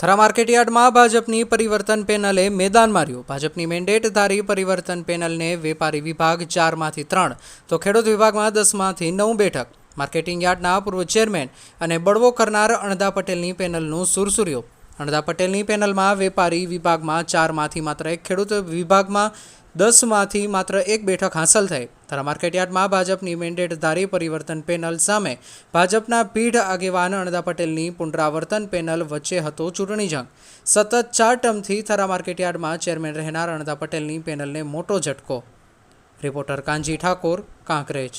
થરા માર્કેટયાર્ડમાં ભાજપની પરિવર્તન પેનલે મેદાન માર્યું। ભાજપની મેન્ડેટધારી પરિવર્તન પેનલને વેપારી વિભાગ 4માંથી 3 તો ખેડૂત વિભાગમાં 10માંથી 9 બેઠક। માર્કેટિંગ યાર્ડના પૂર્વ ચેરમેન અને બળવો કરનાર અણદા પટેલની પેનલનું સુરસુર્યો। અણદા પટેલની પેનલમાં વેપારી વિભાગમાં 4માંથી માત્ર 1, ખેડૂત વિભાગમાં 10માંથી માત્ર 1 બેઠક હાંસલ થઈ। થરા માર્કેટયાર્ડમાં ભાજપની મેન્ડેટધારી પરિવર્તન પેનલ સામે ભાજપના પીઢ આગેવાન અણદા પટેલની પુનરાવર્તન પેનલ વચ્ચે હતો ચૂંટણી જંગ। સતત 4 ટર્મથી થરા માર્કેટયાર્ડમાં ચેરમેન રહેનાર અણદા પટેલની પેનલને મોટો ઝટકો। રિપોર્ટર કાંજી ઠાકોર, કાંકરેજ।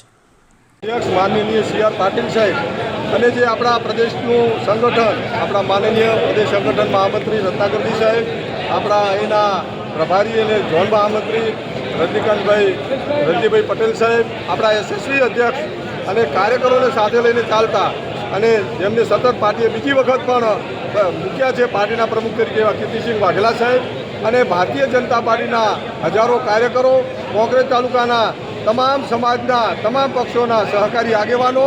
માનનીય CR પાટીલ સાહેબ અને જે આપણા પ્રદેશનું સંગઠન, આપણા માનનીય પ્રદેશ સંગઠન મહામંત્રી રત્નાકરજી સાહેબ, આપણા અહીંના પ્રભારી અને ઝોન મહામંત્રી રણજીભાઈ પટેલ સાહેબ, આપણા SSV અધ્યક્ષ અને કાર્યકરોને સાથે લઈને ચાલતા અને જેમને સતત પાર્ટીએ બીજી વખત પણ મૂક્યા છે પાર્ટીના પ્રમુખ તરીકે એવા કીર્તિસિંહ વાઘેલા સાહેબ અને ભારતીય જનતા પાર્ટીના હજારો કાર્યકરો, કોંગ્રેસ તાલુકાના તમામ સમાજના તમામ પક્ષોના સહકારી આગેવાનો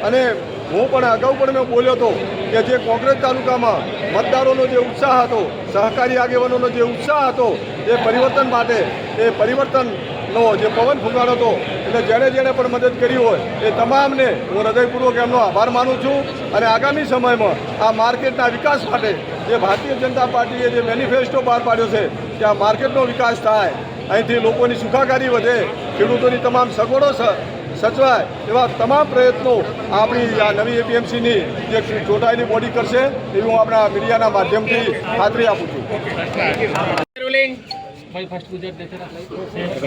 અને હું પણ અગાઉ પણ મેં બોલ્યો હતો કે જે કોંગ્રેસ તાલુકામાં મતદારોનો જે ઉત્સાહ હતો, સહકારી આગેવાનોનો જે ઉત્સાહ હતો એ પરિવર્તન માટે, એ પરિવર્તનનો જે પવન ફૂંકાણો હતો એટલે જેણે પણ મદદ કરી હોય એ તમામને હું હૃદયપૂર્વક એમનો આભાર માનું છું। અને આગામી સમયમાં આ માર્કેટના વિકાસ માટે જે ભારતીય જનતા પાર્ટીએ જે મેનિફેસ્ટો બહાર પાડ્યો છે કે આ માર્કેટનો વિકાસ થાય, અહીંથી લોકોની સુખાકારી વધે, ખેડૂતોની તમામ સગવડો સચવાય એવા તમામ પ્રયત્નો આપણી આ નવી APMCની જે ચૂંટાયેલી બોડી કરશે એવી હું આપણા મીડિયાના માધ્યમથી ખાતરી આપું છું।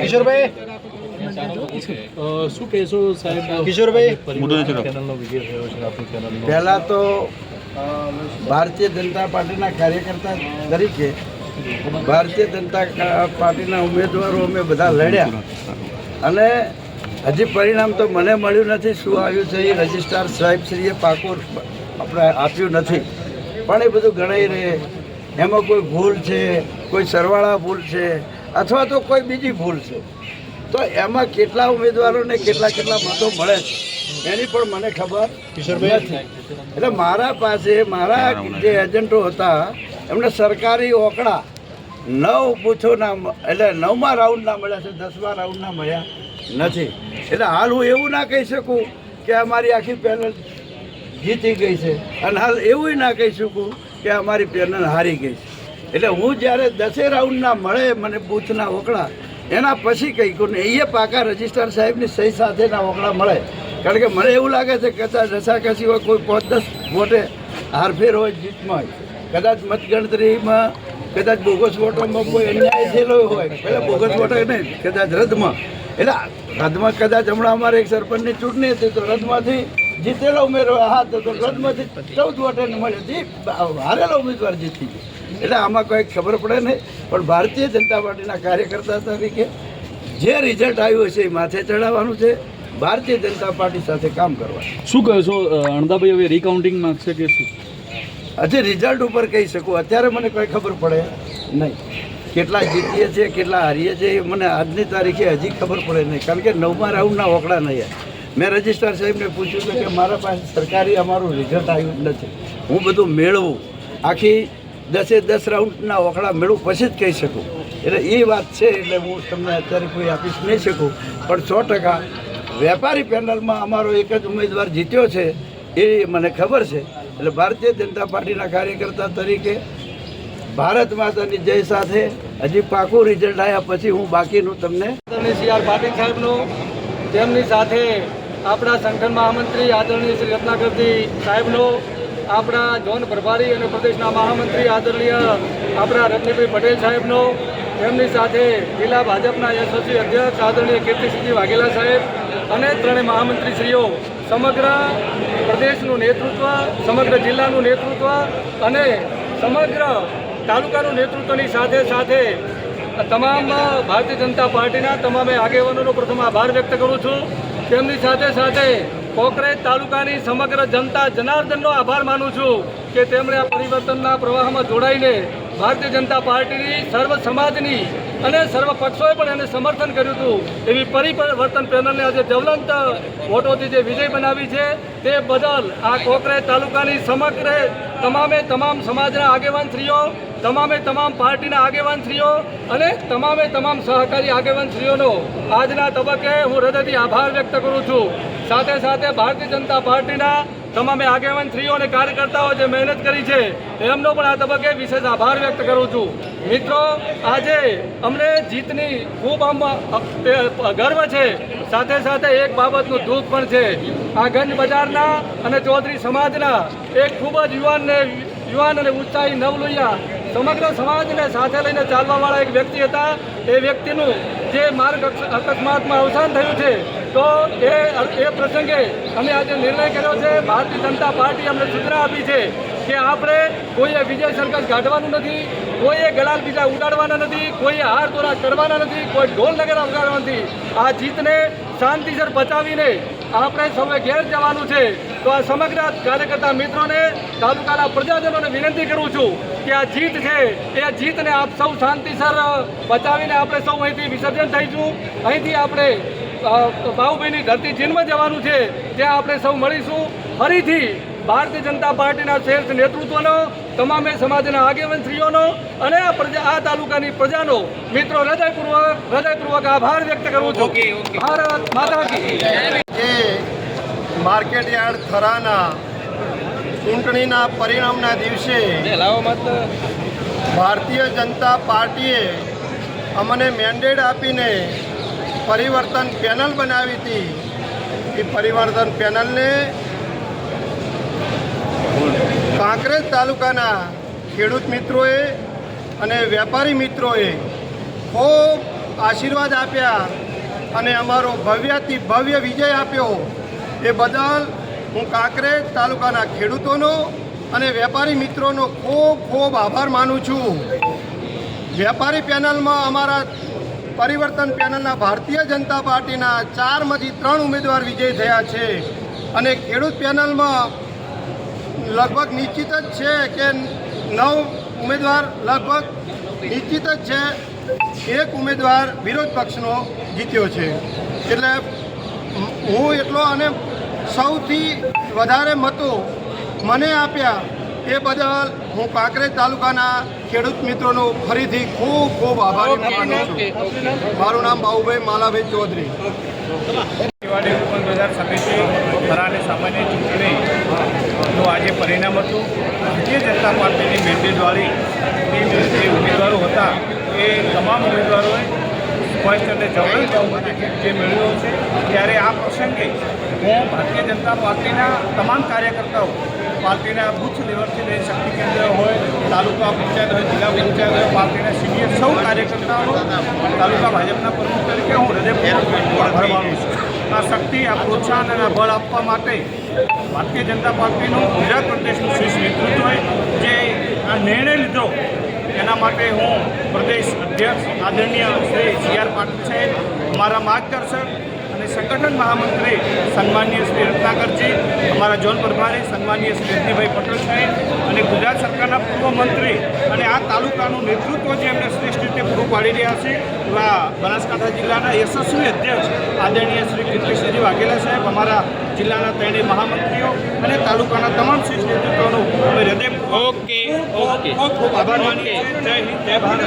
કિશોરભાઈ શું કહેશો સાહેબ? કિશોરભાઈ પેનલનો વિજય થયો છે આપણી પેનલનો। પહેલાં તો ભારતીય જનતા પાર્ટીના કાર્યકર્તા તરીકે ભારતીય જનતા પાર્ટીના ઉમેદવારો અમે બધા લડ્યા અને હજી પરિણામ તો મને મળ્યું નથી। શું આવ્યું છે એ રજિસ્ટ્રાર સાહેબશ્રીએ પાકું આપણે આપ્યું નથી, પણ એ બધું ગણાઈ રહે એમાં કોઈ ભૂલ છે, કોઈ સરવાળા ભૂલ છે અથવા તો કોઈ બીજી ભૂલ છે, તો એમાં કેટલા ઉમેદવારોને કેટલા મતો મળે છે એની પણ મને ખબર નથી। એટલે મારા પાસે મારા જે એજન્ટો હતા એમને સરકારી ઓકડા 9 બૂથોના એટલે 9મા રાઉન્ડના મળ્યા છે, 10મા રાઉન્ડના મળ્યા નથી। એટલે હાલ હું એવું ના કહી શકું કે અમારી આખી પેનલ જીતી ગઈ છે અને હાલ એવું ના કહી શકું કે અમારી પેનલ હારી ગઈ છે। એટલે હું જ્યારે 10 રાઉન્ડના મળે મને બૂથના ઓકળા એના પછી કહી કહું ને એ પાકા રજિસ્ટ્રાર સાહેબની સહી સાથેના ઓકળા મળે, કારણ કે મને એવું લાગે છે કે કદાચ રસાકસી હોય, કોઈ 5-10 વોટે હારફેર હોય, જીતમાં હોય, કદાચ મતગણતરીમાં કદાચ બોગસ વોટોમાં કોઈ અન્યાય થયેલો હોય, પહેલાં બોગસ વોટો નહીં, કદાચ રદમાં, એટલે રદમાં કદાચ હમણાં અમારે એક સરપંચની ચૂંટણી હતી તો રદમાંથી જીતેલો ઉમેદવાર હાથ હતો, રદમાંથી 14 વોટે મળે, હારેલો ઉમેદવાર જીતી ગયો। એટલે આમાં કંઈ ખબર પડે નહીં, પણ ભારતીય જનતા પાર્ટીના કાર્યકર્તા તરીકે જે રિઝલ્ટ આવ્યું છે એ માથે ચડાવવાનું છે, ભારતીય જનતા પાર્ટી સાથે કામ કરવાનું। શું કહો છો અણદાભાઈ, હવે રિકાઉન્ટિંગ માગશે કે શું? હજી રિઝલ્ટ ઉપર કહી શકું, અત્યારે મને કોઈ ખબર પડે નહીં। કેટલા જીતીએ છીએ, કેટલા હારીએ છીએ એ મને આજની તારીખે હજી ખબર પડે નહીં, કારણ કે 9મા રાઉન્ડના ઓકળા નહીં। મેં રજિસ્ટ્રાર સાહેબને પૂછ્યું હતું કે મારા પાસે સરકારી અમારું રિઝલ્ટ આવ્યું જ નથી, હું બધું મેળવું, આખી 10 રાઉન્ડના ઓકળા મેળવું પછી જ કહી શકું। એટલે એ વાત છે, એટલે હું તમને અત્યારે કોઈ આપી નહીં શકું, પણ 100% વેપારી પેનલમાં અમારો એક જ ઉમેદવાર જીત્યો છે એ મને ખબર છે। એટલે ભારતીય જનતા પાર્ટીના કાર્યકર્તા તરીકે ભારત માતાની જય સાથે હજી પાકું રિઝલ્ટ આવ્યા પછી હું બાકીનું તમને CR પાટીલ સાહેબનું, તેમની સાથે આપણા સંગઠન મહામંત્રી આદરણીય શ્રી રત્નાકરજી સાહેબનો, આપણા ઝોન પ્રભારી અને પ્રદેશના મહામંત્રી આદરણીય આપણા રણજીભાઈ પટેલ સાહેબનો, તેમની સાથે જિલ્લા ભાજપના SSV અધ્યક્ષ આદરણીય કીર્તિસિંહ વાઘેલા સાહેબ અને ત્રણેય મહામંત્રીશ્રીઓ, સમગ્ર પ્રદેશનું નેતૃત્વ, સમગ્ર જિલ્લાનું નેતૃત્વ અને સમગ્ર તાલુકાનું નેતૃત્વની સાથે સાથે તમામ ભારતીય જનતા પાર્ટીના તમામે આગેવાનોનો પ્રથમ આભાર વ્યક્ત કરું છું। તેમની સાથે સાથે કોંકરેજ તાલુકાની સમગ્ર જનતા જનાર્દનનો આભાર માનું છું કે તેમણે આ પરિવર્તનના પ્રવાહમાં જોડાઈને ભારતીય જનતા પાર્ટીની સર્વ સમાજની અને સર્વ પક્ષોએ પણ એને સમર્થન કર્યું હતું એવી પરિવર્તન પેનલને આજે જ્વલંત વોટોથી જે વિજય બનાવી છે તે બદલ આ કોકરેજ તાલુકાની સમગ્ર તમામ સમાજના આગેવાનશ્રીઓ, તમામ પાર્ટીના આગેવાનશ્રીઓ અને તમામ સહકારી આગેવાનશ્રીઓનો આજના તબક્કે હું હૃદયથી આભાર વ્યક્ત કરું છું. સાથે સાથે ભારતીય જનતા પાર્ટીના તમામે આગેવાનશ્રીઓ અને કાર્યકર્તાઓ જે મહેનત કરી છે એમનો પણ આ તબક્કે વિશેષ આભાર વ્યક્ત કરું છું. મિત્રો, આજે અમને જીતની ખૂબ ગર્વ છે. સાથે સાથે એક બાબતનું દુઃખ પણ છે. આ ગંજ બજારના અને ચૌધરી સમાજના એક ખૂબ જ યુવાન અને ઉત્સાહી નવલોહિયા સમગ્ર સમાજને સાથે લઈને ચાલવાવાળા એક વ્યક્તિ હતા. એ વ્યક્તિનું જે માર્ગ અકસ્માતમાં અવસાન થયું છે તો એ પ્રસંગે અમે આજે નિર્ણય કર્યો છે. ભારતીય જનતા પાર્ટી અમને સૂચના આપી છે કે આપણે કોઈએ વિજય સરઘસ કાઢવાનું નથી, કોઈએ ગલાલ બીજા ઉડાડવાના નથી, કોઈએ હાર તોરા કરવાના નથી, કોઈ ઢોલ નગારા વગાડવાના નથી. આ જીતને શાંતિસર બચાવીને આપણે સૌએ ઘેર જવાનું છે. તો આ સમગ્ર કાર્યકર્તા મિત્રોને, તાલુકાના પ્રજાજનોને વિનંતી કરું છું કે આ જીત છે એ જીતને આપ સૌ શાંતિસર બચાવીને આપણે સૌ અહીંથી વિસર્જન થઈશું. અહીંથી આપણે બાહુભાઈની ધરતી ચીનમાં જવાનું છે, ત્યાં આપણે સૌ મળીશું. ફરીથી ભારતીય જનતા પાર્ટીના શ્રેષ્ઠ નેતૃત્વનો, તમામે સમાજના આગેવાનશ્રીઓનો અને આ તાલુકાની પ્રજાનો મિત્રો હૃદયપૂર્વક આભાર વ્યક્ત કરું છું. ભારત માતા કી જય. એ માર્કેટ યાર્ડ થરાના ચૂંટણીના પરિણામના દિવસે ભારતીય જનતા પાર્ટીએ અમને મેન્ડેટ આપીને પરિવર્તન પેનલ બનાવી હતી. એ પરિવર્તન પેનલને કાંકરેજ તાલુકાના ખેડૂત મિત્રોએ અને વેપારી મિત્રોએ ખૂબ આશીર્વાદ આપ્યા અને અમારો ભવ્યથી ભવ્ય વિજય આપ્યો. એ બદલ હું કાંકરેજ તાલુકાના ખેડૂતોનો અને વેપારી મિત્રોનો ખૂબ આભાર માનું છું. વેપારી પેનલમાં અમારા પરિવર્તન પેનલના ભારતીય જનતા પાર્ટીના 4માંથી 3 ઉમેદવાર વિજય થયા છે અને ખેડૂત પેનલમાં લગભગ નિશ્ચિત જ છે કે 9 ઉમેદવાર લગભગ નિશ્ચિત જ છે. એક ઉમેદવાર વિરોધ પક્ષનો જીત્યો છે. એટલે હું એટલો અને સૌથી વધારે મતો મને આપ્યા એ બદલ હું કાંકરેજ તાલુકાના ખેડૂત મિત્રોનો ફરીથી ખૂબ આભારી માનું છું. મારું નામ બાહુભાઈ માલાભાઈ ચૌધરી. દિવાળી રૂપન બજાર સમિતિ થરાની સામાન્ય ચૂંટણીનું આજે પરિણામ હતું. ભારતીય જનતા પાર્ટીની મેન્ડેટવાળી જે ઉમેદવારો હતા એ તમામ ઉમેદવારોએ સ્પષ્ટ અને જવળન બહુમતીથી જે મેળવ્યો છે. ત્યારે આ પ્રસંગે હું ભારતીય જનતા પાર્ટીના તમામ કાર્યકર્તાઓ, પાર્ટીના બુથ લેવલથી લઈ શક્તિ કેન્દ્ર હોય, તાલુકા પંચાયત હોય, જિલ્લા પંચાયત હોય, પાર્ટીના સિનિયર સૌ કાર્યકર્તાઓ, તાલુકા ભાજપના પ્રમુખ તરીકે હું હૃદયપૂર્વક આભાર માનું છું. આ શક્તિ, આ પ્રોત્સાહન અને બળ આપવા માટે ભારતીય જનતા પાર્ટીનું ગુજરાત પ્રદેશનું શીર્ષ નેતૃત્વએ જે આ નિર્ણય લીધો એના માટે હું પ્રદેશ અધ્યક્ષ આદરણીય શ્રી CR પાટીલ સાહેબ, અમારા માર્ગદર્શક અને સંગઠન મહામંત્રી સન્માનીય શ્રી રત્નાકરજી, અમારા ઝોન પ્રભારી સન્માનીય શ્રી રજનીભાઈ પટેલ સાહેબ અને ગુજરાત સરકારના પૂર્વ મંત્રી અને આ તાલુકાનું નેતૃત્વ જે એમને શ્રેષ્ઠ રીતે પૂરું પાડી રહ્યા છે એવા બનાસકાંઠા જિલ્લાના યશસ્વી અધ્યક્ષ આદરણીય શ્રી કીર્તિસિંહજી વાઘેલા સાહેબ, અમારા જિલ્લાના 3 મહામંત્રીઓ અને તાલુકાના તમામ શ્રેષ્ઠ નેતૃત્વનો અમે હૃદય ખૂબ આભાર માનીએ છીએ. જય હિન્દ, જય ભારત.